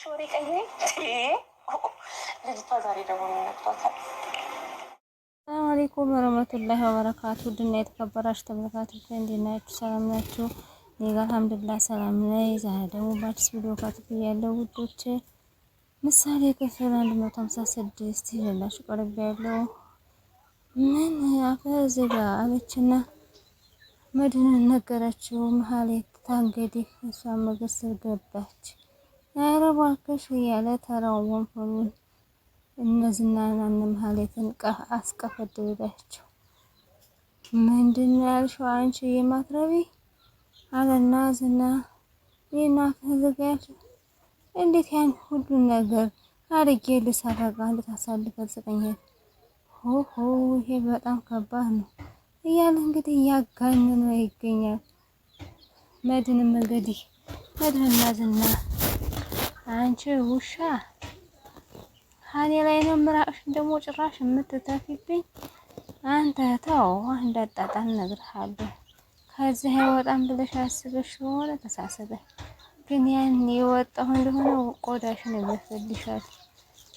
ሾሪ ቀይ ልጅቷ ዛሬ ደግሞ ነቅቷታል። ሰላም አለይኩም ወራህመቱላሂ ወበረካቱ። ድና የተከበራችሁ ተመልካቾች እንዴት ናችሁ? ሰላም ናችሁ? እኔ ጋር አልሐምዱሊላህ ሰላም ነኝ። ዛሬ ደግሞ በአዲስ ቪዲዮ ያለው ውዶቼ ምሳሌ ክፍል 156 ይዤላችሁ ቀርቤያለሁ። ምን አፈዝጋ አለችና መድንን ነገረችው። መሀሌት ታንገዲህ እሷ መገሰል ገባች። ኧረ እባክሽ እያለ ተራው ወንፈሉን እነዝናና መሀሌትን አስቀፈደዳቸው። ምንድን ነው ያልሽው አንቺ የማትረቢ አለና ዝና ይናፈዝጋል። እንዴት ያን ሁሉ ነገር አድርጌ ልሰረጋ ልታሳልፈ ትሰጠኛል? ሆሆ ይሄ በጣም ከባድ ነው እያለ እንግዲህ እያጋነነ ይገኛል። መድንም እንግዲህ መድንና ዝና አንቺ ውሻ ሀኔ ላይ ነው ምራቅሽን ደግሞ ጭራሽ የምትተፊብኝ አንተ ተው እንዳጣጣን እነግርሃለሁ። ከዚህ አይወጣም ብለሽ አስበሽ ሆነ ተሳሰበ። ግን ያን የወጣው እንደሆነ ቆዳሽን ይበስልሻል።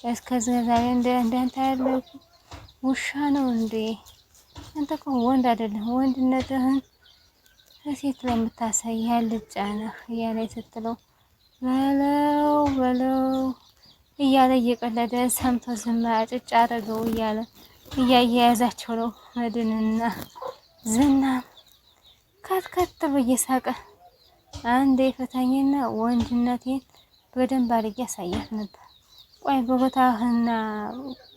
እስከዚህ ዛሬ እንዳንተ ያለ ውሻ ነው እንዴ? አንተ እኮ ወንድ አይደለም። ወንድነትህን ሴት ላይ የምታሳይ ያልጫ ነህ እያለ ስትለው በለው እያለ እየቀለደ ሰምቶ ዝም አጭጭ አረገው እያለ እያያያዛቸው ነው። መድንና ዝና ከትከት በየሳቀ አንዴ ፈታኝና ወንድነቴን በደንብ አድርጌ ያሳያት ነበር። ቆይ በቦታህና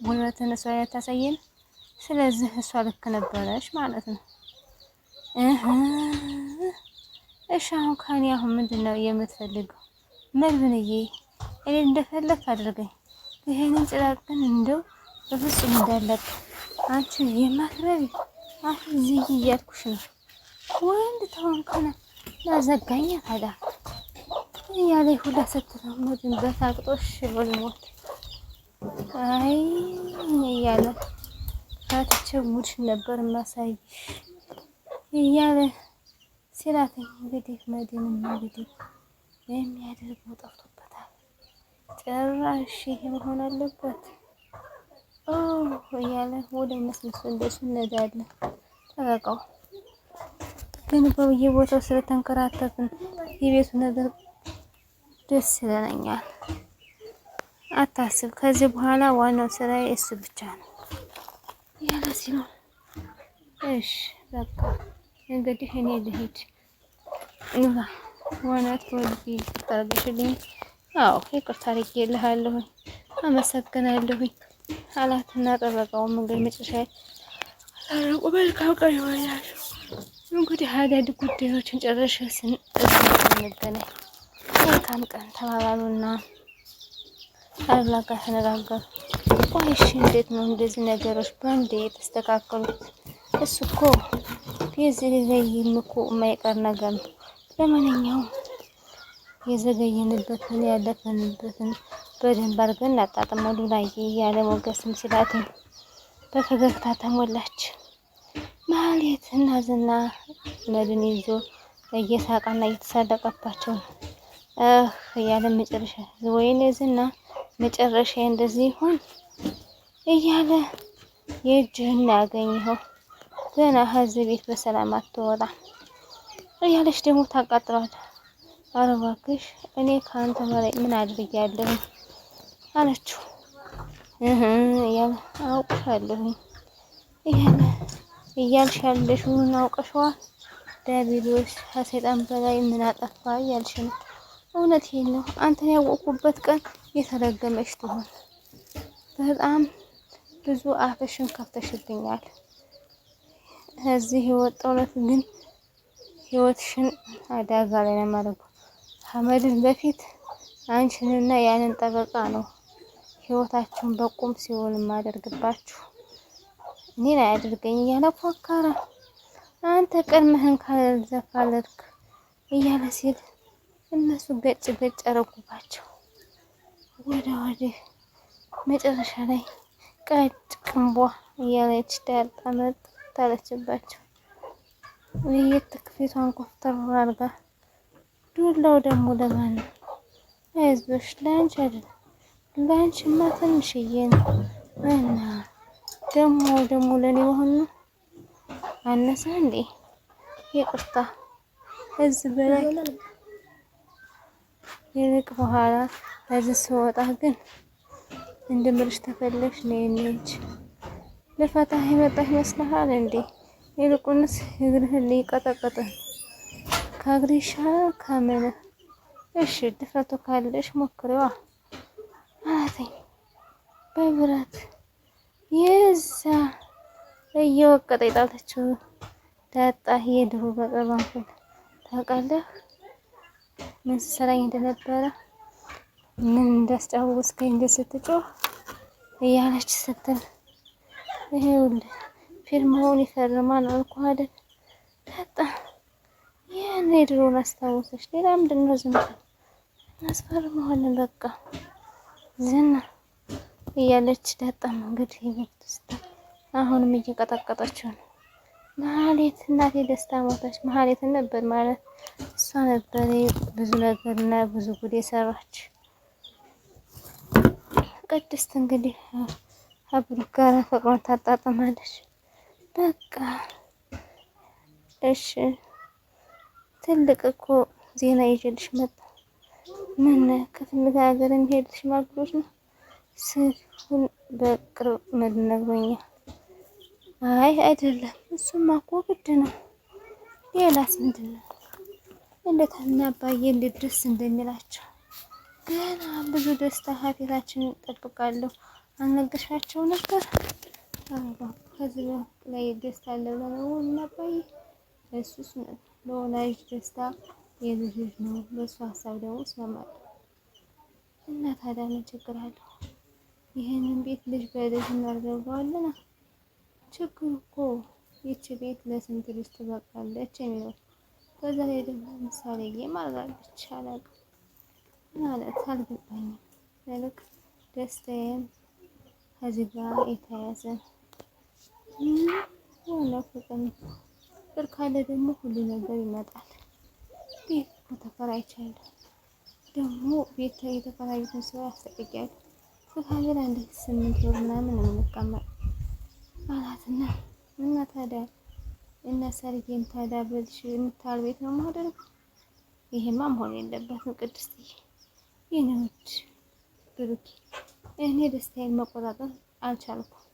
ጉልበትን እሷ ያታሳየን። ስለዚህ እሷ ልክ ነበረች ማለት ነው። እሺ አሁን ከኔ አሁን ምንድን ነው የምትፈልገው? መልብንዬ እኔ እንደፈለክ አድርገኝ። ይሄንን ጭራቅ ግን እንደው በፍጹም እንዳለቅ አንቺ የማትረቢ አሁን ዝይ እያልኩሽ ነው። ወንድ ተሆንከነ ላዘጋኛ ታዲያ እያለ ሁላ ስትለው መድን በታቅጦሽ ብልሞት አይ እያለ ፈትቼ ሙድሽ ነበር ማሳይሽ እያለ ሲላተኝ እንግዲህ መድን እንግዲህ የሚያደርገው ጠፍቶበታል። ጭራሽ ይሄ መሆን አለበት እያለ ወደ መስመስ እንደሱ እንሄዳለን። ተበቃው ግን በየቦታው ስለተንከራተትን የቤቱ ነገር ደስ ይለኛል። አታስብ፣ ከዚህ በኋላ ዋናው ስራዬ እሱ ብቻ ነው ያለ ሲሆን እሺ በቃ እንግዲህ እኔ ልሂድ ኑራ ወናት ወልጂ ታርግሽልኝ። አዎ ይቅርታ አድርጌልሃለሁ አመሰግናለሁ አላትና ጠበቃው መንገድ መጨረሻ ታረቁ። መልካም ቀን ይሆናል። እንግዲህ አዳድ ጉዳዮችን ጨረሽ ስንገናኝ መልካም ቀን ተባባሉና አላጋ ተነጋገሩ። ቆይ እሺ እንዴት ነው እንደዚህ ነገሮች በአንዴ የተስተካከሉት? እሱ እኮ የዘገየም እኮ የማይቀር ነገር ነው። ለማንኛውም የዘገየንበትን ያለፈንበትን በደንብ አድርገን እናጣጥመው ዱላዬ እያለ ሞገስም ሲላትም በፈገግታ ተሞላች። መሀሌት እና ዝና መድን ይዞ እየሳቃና እየተሳለቀባቸው እያለ መጨረሻ ወይኔ ዝና መጨረሻ እንደዚህ ይሆን እያለ የእጅህን ያገኘኸው ገና ከዚህ ቤት በሰላም አትወጣ እያለች ደግሞ ታቃጥራለች። ኧረ እባክሽ እኔ ከአንተ በላይ ምን አድርጌያለሁ አለችው። እያለ አውቅሻለሁ እያለ እያልሽ ያለሽውን አውቀሽዋል። ዲያብሎስ ከሰይጣን በላይ ምን አጠፋ እያልሽ ነው። እውነቴን ነው። አንተን ያወቅኩበት ቀን የተረገመች ትሆን። በጣም ብዙ አፍሽን ከፍተሽብኛል። እዚህ የወጣው ዕለት ግን ህይወትሽን አደጋ ላይ ነው የማደርገው። ከመድን በፊት አንቺንና ያንን ጠበቃ ነው ህይወታችሁን በቁም ሲሆን የማደርግባችሁ። እኔን አያድርገኝ እያለ ፎከረ። አንተ ቀድመህን ካልዘፋለልክ እያለ ሲል እነሱ ገጭ አረጉባቸው። ወዲህ መጨረሻ ላይ ቀጭ ቅንቧ እያለች ዳጣመጥ ታለችባቸው። ወይት ክፍቷን ኮፍተር አድርጋ ዱላው ደግሞ ለማን ነው? አይዞሽ ላንቺ አይደል ላንቺማ ትንሽዬ ነው እና ደግሞ ለኔ መሆን ነው አነሳ እንዴ? ይቅርታ እዚህ በላይ ይልቅ በኋላ እዚህ ስወጣ ግን እንድምርሽ ተፈለግሽ ነይ እንጂ ልፈታህ የመጣህ ይመስልሃል እንዴ? ይልቁንስ እግርህን ሊቀጠቅጥ ከእግርሽ ከምን እሺ ድፍረቱ ካለሽ ሞክሪዋ አለኝ በብረት የዛ እየወቀጠ የጣለችው ዳጣ የድሮ በቀባንኩን ታውቃለህ ምን ሰራኝ እንደነበረ ምን እንዳስጫወስከኝ ስትጮህ እያለች ስትል ይሄውልህ ፊልሙን ይፈርማል አልኩህ አይደል ዳጣ ያን የድሮውን አስታወሰች ሌላ ምንድን ነው ዝም ብሎ አስፈርመዋለን በቃ ዝና እያለች ዳጣም እንግዲህ ይበርቱ ስታ አሁንም እየቀጠቀጠችው ነው መሀሌት እናቴ ደስታ ሞታች መሀሌት ነበር ማለት እሷ ነበር ብዙ ነገርና ብዙ ጉድ የሰራች ቅድስት እንግዲህ አብሩክ ጋር ፍቅሯን ታጣጥማለች በቃ እሺ ትልቅ እኮ ዜና ይዤልሽ መጣሁ ምን ከፍልጋ ሀገር የሚሄድ ሽማግሌዎች ነው ስልኩን በቅርብ ነግሮኛል አይ አይደለም እሱማ እኮ ግድ ነው ሌላስ ምንድን ነው እንዴት እና አባዬ እንዴት ደስ እንደሚላቸው ገና ብዙ ደስታ ሀፊታችንን እንጠብቃለሁ አልነገርሻቸው ነበር አዎ ከዚህ ላይ ደስታ አለ ነው እና አባዬ እሱስ ለወላጅ ደስታ የልጅ ነው በሱ ሀሳብ ደግሞ እስማማለሁ እና ታዲያ ምን ችግር አለው ይሄንን ቤት ልጅ በልጅ እናደርገዋለን ችግሩ እኮ ይቺ ቤት ለስንት ልጅ ትበቃለች የሚለው ከዛ ላይ ደግሞ ምሳሌ የማራለች አላውቅም ማለት አልገባኝም ልክ ደስታዬም ከዚህ ጋር የተያዘ ነው ፍቅር ካለ ደግሞ ሁሉ ነገር ይመጣል ቤት ተከራይቻለሁ ደግሞ ቤት የተከራዩትን ሰው ያስጠቅቂያለሁ ከሀገር አንድ 8 ወር ምናምን እንቀመጥ አላትና እና ታዲያ እና ሰርጌን ታዲያ በልሽ የምታል ቤት ነው ማደረግ ይሄማ መሆን የለበትም ቅድስትዬ የኔዎች ብሩክ እኔ ደስታዬን መቆጣጠር አልቻልኩም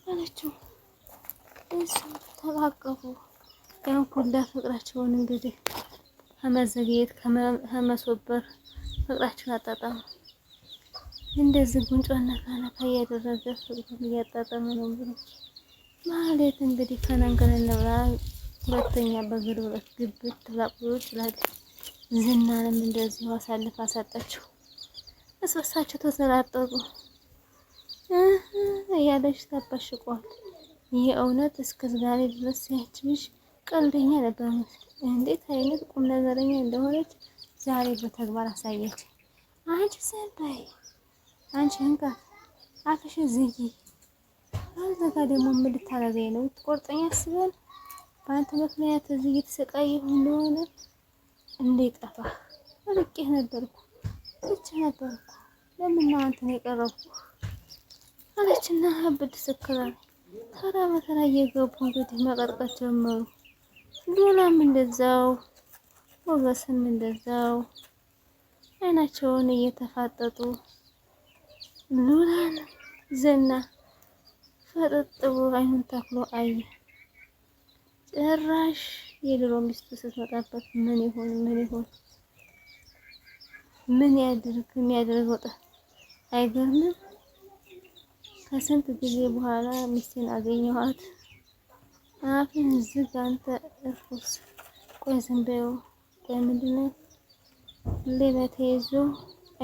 አለችው እሱ ተቃቀፉ ሁላ ፍቅራቸውን እንግዲህ ከመዘግየት ከመሶበር ፍቅራቸውን አጣጣሙ እንደዚህ ጉንጯና ካናካ እያደረገ ፍቅሩን እያጣጣመ ነው ብሩክ ማለት እንግዲህ ከናንከረን ነብራ ሁለተኛ በግርብረት ግብት ተላቅሎ ይችላል ዝናንም እንደዚህ አሳልፋ ሰጠችው እሷቸው ተሰራጠቁ ያለሽ ተበሽቋል የእውነት እስከ ዛሬ ድረስ ያችሽ ቀልደኛ ነበር እንዴት አይነት ቁም ነገረኛ እንደሆነች ዛሬ በተግባር አሳየች አንቺ ሰባይ አንቺ እንካ አፍሽን ዝጊ አንተ ጋር ደግሞ ምን ልታረገኝ ነው ትቆርጠኛ አስበን በአንተ ምክንያት እዚህ እየተሰቃየሁ እንደሆነ እንዴጠፋ ወርቄ ነበርኩ ብቻ ነበርኩ ለምን ነው አንተ ነው የቀረብኩ አለችና አብድ ስክራ ተራ በተራ እየገቡ እንግዲህ መቀጥቀጥ ጀመሩ ሉላም እንደዛው ሞገስም እንደዛው አይናቸውን እየተፋጠጡ ሉላን ዝና ፈጥጥቡ አይኑን ተክሎ አየ ጭራሽ የድሮ ሚስቱ ስትመጣበት ምን ይሆን ምን ያድርግ የሚያደርገው አይገርምም ከስንት ጊዜ በኋላ ሚስቴን አገኘኋት አፍን ዝግ አንተ እርኩስ ቆይ ዝም በይው ምንድነው ሌባ ተይዞ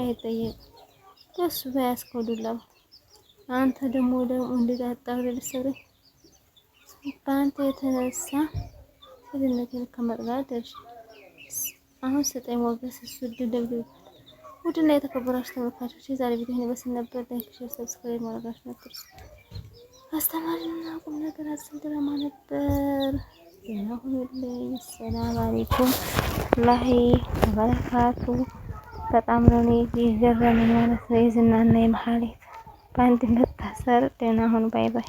አይጠየቅም ከሱ ባያስከው ዱላው አንተ ደግሞ እንዴት አጣውልልሰሪ በአንተ የተነሳ ስለነገር ከመጥላት ደርሽ አሁን ስጠኝ ሞገስ እሱ ድብድብ ውድና የተከበራችሁ ተመልካቾች የዛሬ ቪዲዮ ይሄን በስል ነበር ላይክ ሼር ሰብስክራይብ ማድረጋችሁን አትርሱ አስተማሪና ቁም ነገር አዘል ድራማ ነበር ደህና ሁኑልኝ ሰላም አለይኩም ወራህመቱላሂ ወበረካቱ በጣም ነው እኔ የገረመኝ ማለት ነው። የዝናና የመሀሌት በአንድ መታሰር። ደህና ሁኑ። ባይ ባይ።